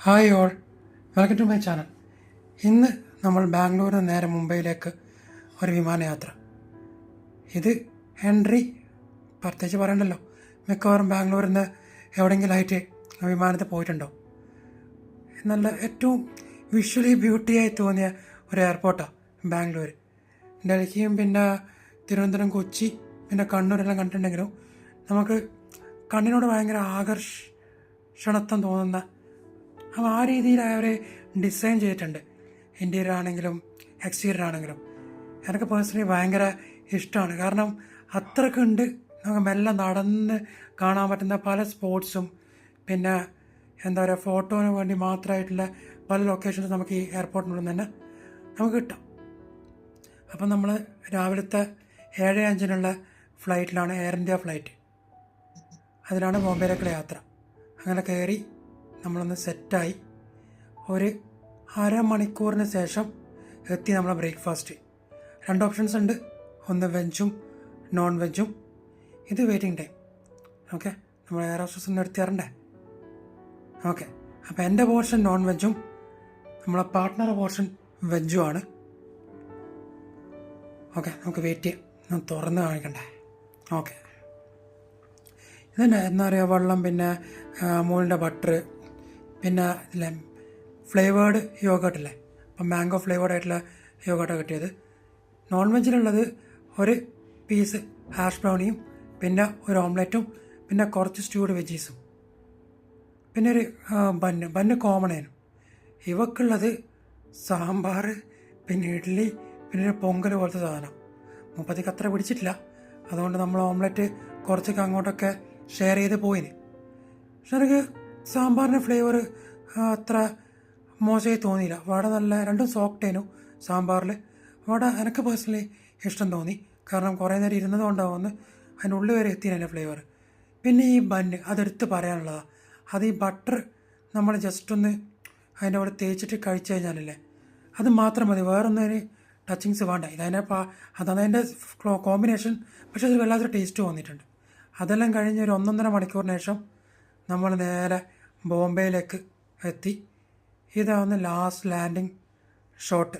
Hi all, welcome to my channel. ഇന്ന് നമ്മൾ ബാംഗ്ലൂരിൽ നിന്ന് നേരെ മുംബൈയിലേക്ക് ഒരു വിമാനയാത്ര. ഇത് എൻട്രി പ്രത്യേകിച്ച് പറയണ്ടല്ലോ, മിക്കവാറും ബാംഗ്ലൂരിൽ നിന്ന് എവിടെയെങ്കിലുമായിട്ട് വിമാനത്തിൽ പോയിട്ടുണ്ടോ. നല്ല ഏറ്റവും വിഷ്വലി ബ്യൂട്ടിയായി തോന്നിയ ഒരു എയർപോർട്ടാണ് ബാംഗ്ലൂർ. ഡൽഹിയും പിന്നെ തിരുവനന്തപുരം, കൊച്ചി, പിന്നെ കണ്ണൂരെല്ലാം കണ്ടിട്ടുണ്ടെങ്കിലും നമുക്ക് കണ്ണിനോട് ഭയങ്കര ആകർഷണത്വം തോന്നുന്ന അപ്പോൾ ആ രീതിയിൽ അവർ ഡിസൈൻ ചെയ്തിട്ടുണ്ട്. ഇൻറ്റീരിയർ ആണെങ്കിലും എക്സ്റ്റീരിയർ ആണെങ്കിലും എനിക്ക് പേഴ്സണലി ഭയങ്കര ഇഷ്ടമാണ്. കാരണം അത്രക്കുണ്ട് നമുക്ക് മെല്ലെ നടന്ന് കാണാൻ പറ്റുന്ന പല സ്പോട്ട്സും പിന്നെ എന്താ പറയുക ഫോട്ടോന് വേണ്ടി മാത്രമായിട്ടുള്ള പല ലൊക്കേഷൻസ് നമുക്ക് ഈ എയർപോർട്ടിനുള്ളിൽ തന്നെ നമുക്ക് കിട്ടാം. അപ്പം നമ്മൾ രാവിലത്തെ 7:05 ഫ്ലൈറ്റിലാണ്, എയർ ഇന്ത്യ ഫ്ലൈറ്റ്. അതിലാണ് ബോംബെയിലേക്കുള്ള യാത്ര. അങ്ങനെ കയറി നമ്മളൊന്ന് സെറ്റായി ഒരു അരമണിക്കൂറിന് ശേഷം എത്തി നമ്മളെ ബ്രേക്ക്ഫാസ്റ്റ്. 2 ഓപ്ഷൻസ് ഉണ്ട്, ഒന്ന് വെജും നോൺ വെജും. ഇത് വെയിറ്റിംഗ് ടൈം. ഓക്കെ, നമ്മൾ എയർ ഹോസ്റ്റസ് ഒന്ന് എടുത്തിറണ്ടേ. ഓക്കെ, അപ്പോൾ എൻ്റെ പോർഷൻ നോൺ വെജും നമ്മളെ പാർട്ട്ണറുടെ പോർഷൻ വെജും ആണ്. ഓക്കെ, നമുക്ക് വെയിറ്റ് ചെയ്യാം, ഞാൻ തുറന്ന് കാണിക്കണ്ടേ. ഓക്കെ, ഇതന്നെ എന്താ പറയുക, വെള്ളം, പിന്നെ അമൂലിൻ്റെ ബട്ടർ, പിന്നെ ഇതിലെ ഫ്ലേവേർഡ് യോഗട്ടില്ലേ, അപ്പം മാംഗോ ഫ്ലേവേർഡ് ആയിട്ടുള്ള യോഗട്ടാണ് കിട്ടിയത്. നോൺ വെജിലുള്ളത് ഒരു പീസ് ഹാഷ് ബ്രൗണിയും പിന്നെ ഒരു ഓംലെറ്റും പിന്നെ കുറച്ച് സ്റ്റ്യൂഡ് വെജീസും പിന്നെ ഒരു ബന്ന് കോമൺ ആയിരുന്നു. ഇവക്കുള്ളത് സാമ്പാർ, പിന്നെ ഇഡ്ഡലി, പിന്നെ ഒരു പൊങ്കൽ പോലത്തെ സാധനം. മുപ്പത്തേക്ക് അത്ര പിടിച്ചിട്ടില്ല, അതുകൊണ്ട് നമ്മൾ ഓംലെറ്റ് കുറച്ചൊക്കെ അങ്ങോട്ടൊക്കെ ഷെയർ ചെയ്ത് പോയിന്. പക്ഷെ എനിക്ക് സാമ്പാറിൻ്റെ ഫ്ലേവർ അത്ര മോശമായി തോന്നിയില്ല. വട നല്ല രണ്ടും സോഫ്റ്റേനു. സാമ്പാറിൽ വട എനിക്ക് പേഴ്സണലി ഇഷ്ടം തോന്നി, കാരണം കുറേ നേരം ഇരുന്നത് കൊണ്ടാവുമെന്ന് അതിൻ്റെ ഉള്ളിൽ വരെ എത്തി അതിൻ്റെ ഫ്ലേവർ. പിന്നെ ഈ ബന്ന് അതെടുത്ത് പറയാനുള്ളതാണ്. അത് ഈ ബട്ടർ നമ്മൾ ജസ്റ്റ് ഒന്ന് അതിൻ്റെ അവിടെ തേച്ചിട്ട് കഴിച്ചു കഴിഞ്ഞാലല്ലേ അത് മാത്രം മതി, വേറൊന്നും അതിന് ടച്ചിങ്സ് വേണ്ട. അതാണ് അതിൻ്റെ കോമ്പിനേഷൻ. പക്ഷേ അത് വല്ലാത്തൊരു ടേസ്റ്റ് തോന്നിയിട്ടുണ്ട്. അതെല്ലാം കഴിഞ്ഞ് ഒരു 1.5 മണിക്കൂറിന് ശേഷം നമ്മൾ നേരെ ബോംബെയിലേക്ക് എത്തി. ഇതാണ് ലാസ്റ്റ് ലാൻഡിങ് ഷോട്ട്.